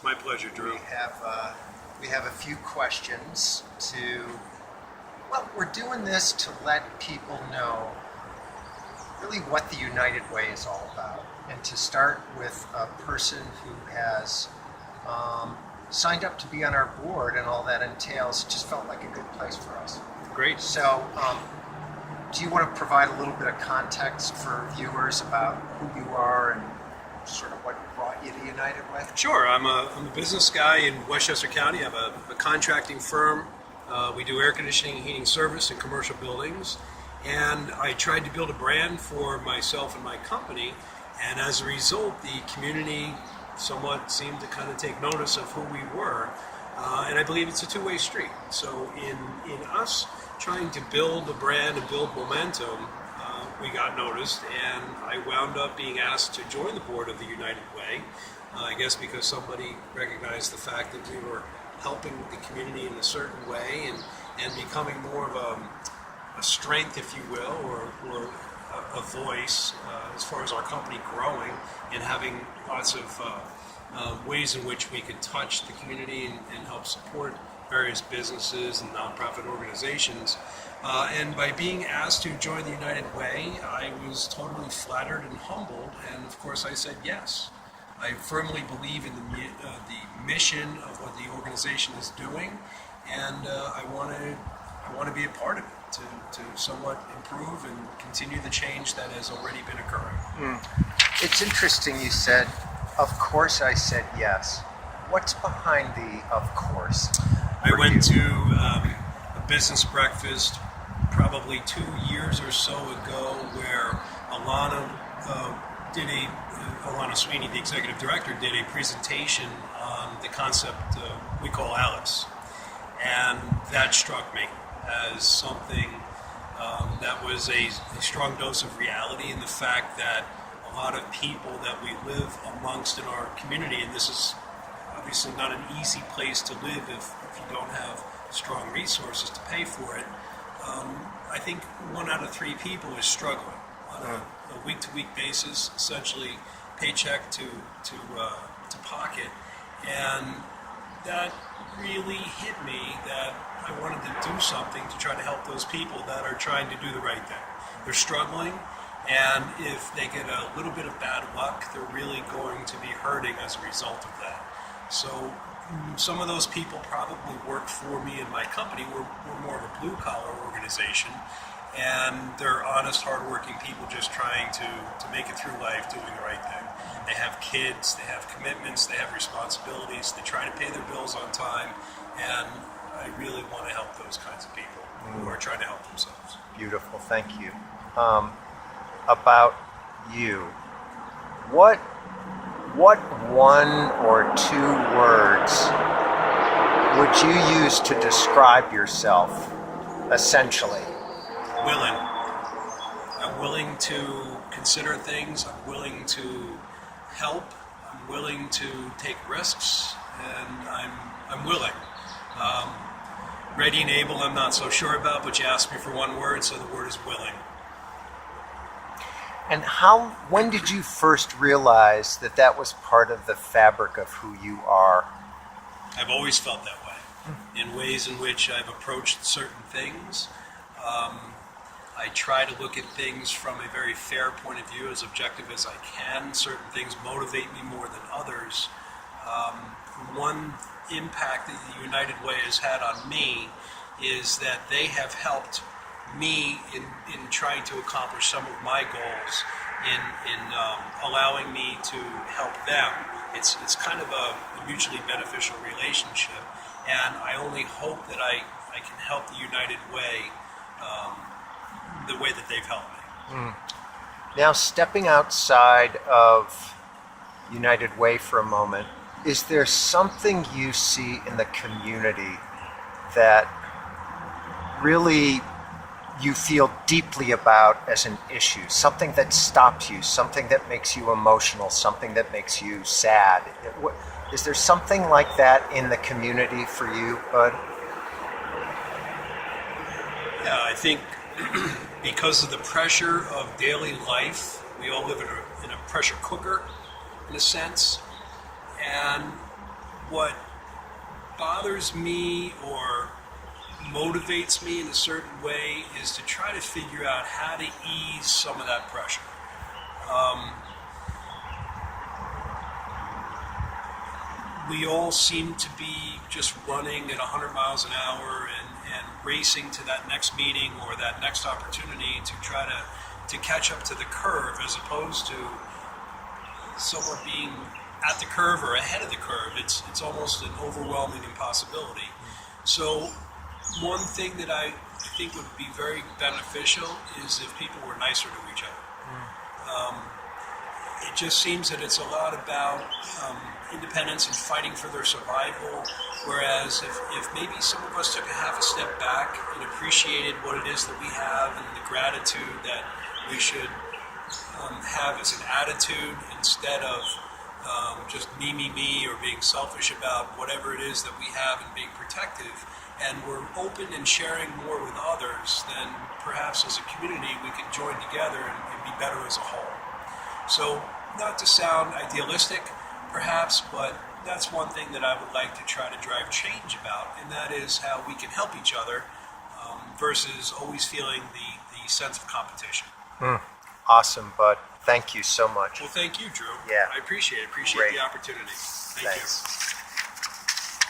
It's my pleasure, Drew. We have a few questions we're doing this to let people know really what the United Way is all about, and to start with a person who has signed up to be on our board and all that entails. It just felt like a good place for us. Great. So, do you want to provide a little bit of context for viewers about who you are and sort of what brought you to United Way? Sure. I'm a business guy in Westchester County. I have a contracting firm. We do air conditioning, heating service in commercial buildings. And I tried to build a brand for myself and my company. And as a result, the community somewhat seemed to kind of take notice of who we were. And I believe it's a two-way street. So in us trying to build a brand and build momentum, we got noticed, and I wound up being asked to join the board of the United Way, I guess because somebody recognized the fact that we were helping the community in a certain way and becoming more of a strength, if you will, or a voice as far as our company growing and having lots of ways in which we could touch the community and help support various businesses and nonprofit organizations. And by being asked to join the United Way, I was totally flattered and humbled, and of course I said yes. I firmly believe in the mission of what the organization is doing, and I want to be a part of it to somewhat improve and continue the change that has already been occurring. It's interesting you said, of course I said yes. What's behind the of course? I went to a business breakfast probably 2 years or so ago where Alana Sweeney, the executive director, did a presentation on the concept we call Alice. And that struck me as something that was a strong dose of reality in the fact that a lot of people that we live amongst in our community, and this is obviously not an easy place to live if you don't have strong resources to pay for it. I think 1 out of 3 people is struggling on a week-to-week basis, essentially paycheck to pocket, and that really hit me that I wanted to do something to try to help those people that are trying to do the right thing. They're struggling, and if they get a little bit of bad luck, they're really going to be hurting as a result of that. So some of those people probably work for me and my company. We're more of a blue-collar organization, and they're honest, hardworking people just trying to make it through life doing the right thing. They have kids, they have commitments, they have responsibilities, they try to pay their bills on time, and I really want to help those kinds of people who are trying to help themselves. Beautiful, thank you. About you, what 1 or 2 words would you use to describe yourself, essentially? Willing. I'm willing to consider things. I'm willing to help. I'm willing to take risks, and I'm willing. Ready and able, I'm not so sure about, but you asked me for 1 word, so the word is willing. And when did you first realize that was part of the fabric of who you are? I've always felt that way, in ways in which I've approached certain things. I try to look at things from a very fair point of view, as objective as I can. Certain things motivate me more than others. One impact that the United Way has had on me is that they have helped me in trying to accomplish some of my goals, in allowing me to help them. It's kind of a mutually beneficial relationship, and I only hope that I can help the United Way the way that they've helped me. Now, stepping outside of United Way for a moment, is there something you see in the community that really you feel deeply about as an issue, something that stops you, something that makes you emotional, something that makes you sad? Is there something like that in the community for you, Bud? Yeah, I think because of the pressure of daily life, we all live in a pressure cooker, in a sense, and what bothers me or motivates me in a certain way is to try to figure out how to ease some of that pressure. We all seem to be just running at 100 miles an hour and racing to that next meeting or that next opportunity to try to catch up to the curve, as opposed to someone being at the curve or ahead of the curve. It's almost an overwhelming impossibility. So one thing that I think would be very beneficial is if people were nicer to each other. It just seems that it's a lot about independence and fighting for their survival, whereas if maybe some of us took a half a step back and appreciated what it is that we have and the gratitude that we should have as an attitude, instead of just me, or being selfish about whatever it is that we have and being protective, and we're open and sharing more with others, then perhaps as a community we can join together and be better as a whole. So, not to sound idealistic, perhaps, but that's one thing that I would like to try to drive change about, and that is how we can help each other versus always feeling the sense of competition. Awesome, bud. Thank you so much. Well, thank you, Drew. Yeah. I appreciate Great. the opportunity. Thank Thanks. you.